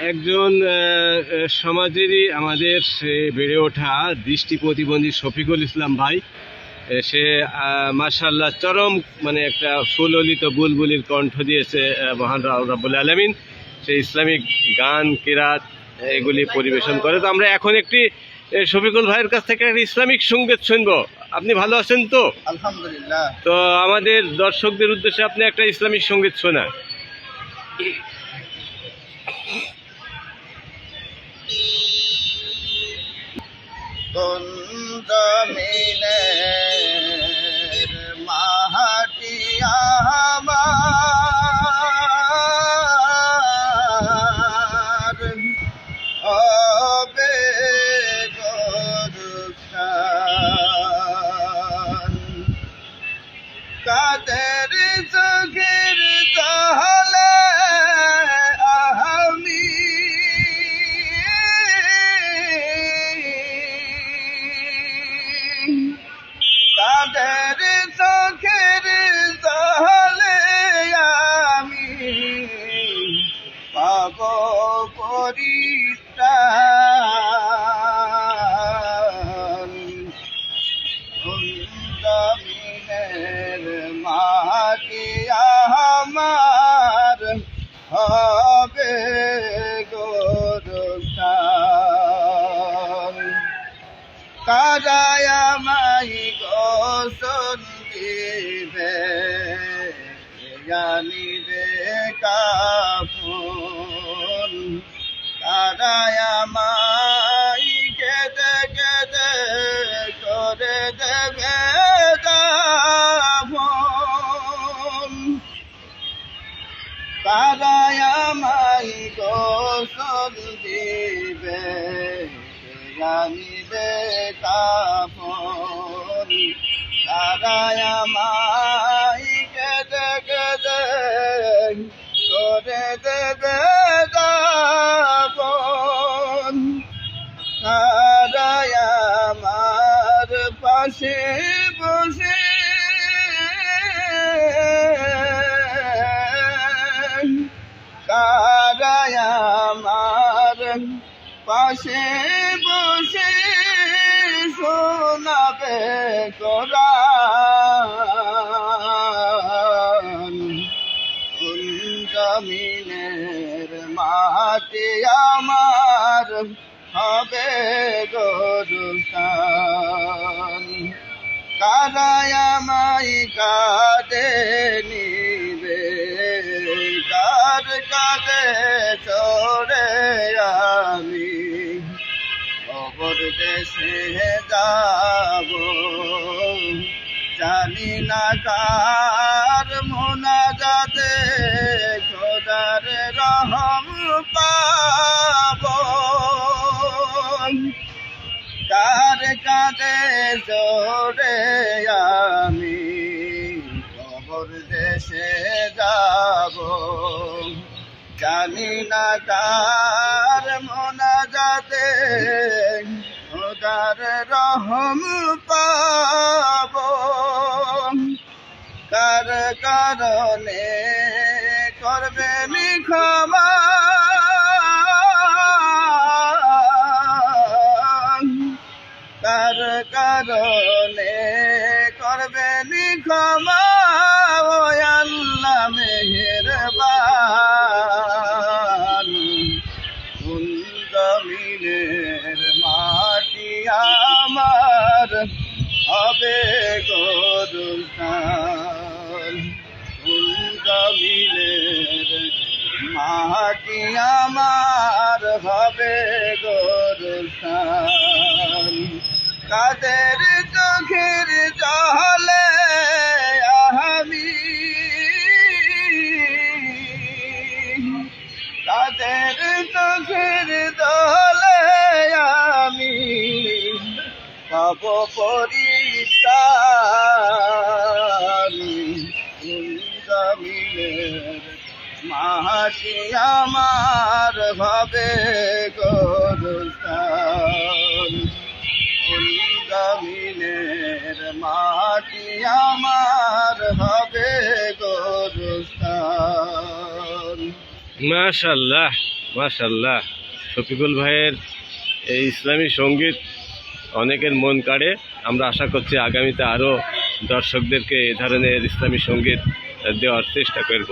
একজন সমাজেরই আমাদের বেড়ে ওঠা দৃষ্টি প্রতিবন্ধী শফিকুল ইসলাম ভাই, সে মাশাআল্লাহ চরম মানে একটা সুললিত বুলবুলির কণ্ঠ দিয়েছে মহান রব্বুল আলামিন। সে ইসলামিক গান কিরাত এগুলি পরিবেশন করে। তো আমরা এখন একটি শফিকুল ভাইয়ের কাছ থেকে একটা ইসলামিক সঙ্গীত শুনবো। আপনি ভালো আছেন তো? আলহামদুলিল্লাহ। তো আমাদের দর্শকদের উদ্দেশ্যে আপনি একটা ইসলামিক সঙ্গীত শোনা। কোন জমিনের মাটি আমার হবে গোরস্থান, কাদের চোখের জলে আমি কাদের চোখের জলে আমি পাব পরিত্রাণ। জমিনের মাটি আমার হবে গোরস্থান, কারায় আমায় গোসল দিবে, জানিবে কাফন, কারায় আমায় কেঁদে কেঁদে করে দেবে দাফন, কারায় আমায় গোসল দিবে, জানিবে কাফন, কারায় আমায় কেঁদে কেঁদে করে দেবে দাফন, কারায় আমার পাশে বসে কারায় আমার পাশে বসে শোনাবে কোরআন। কোন জমিনের মাটি আমার হবে গোরস্থান, কারায় আমায় কাঁধে নিবে, কার কাঁধে চড়ে আমি কবর দেশে যাব, জানি না কার মোনাজাতে খোদার রহম পাব, কার কাঁধে চড়ে আমি কবর দেশে যাব, জানি না কার মোনাজাতে খোদার রহম পাব, কার কারণে করবেন ক্ষমা, কার কারণে করবেন ক্ষমা, ও আল্লাহ মেহেরবান। কোন জমিনের মাটি আমার হবে গোরস্থান, কোন জমিনের মাটি আমার হবে গোরস্থান, কাদের চোখের জলে আমি কাদের চোখের জলে আমি পাব পরিত্রাণ। জমিনের মাটি আমার হবে গোরস্থান, জমিনের মাটি আমার হবে গোরস্থান। মাশাআল্লাহ। মাশাআল্লাহ, শফিকুল ভাইয়ের এই ইসলামী সঙ্গীত অনেকের মন কাড়ে। আমরা আশা করছি আগামীতে আরও দর্শকদেরকে এ ধরনের ইসলামী সঙ্গীত দেওয়ার চেষ্টা করব।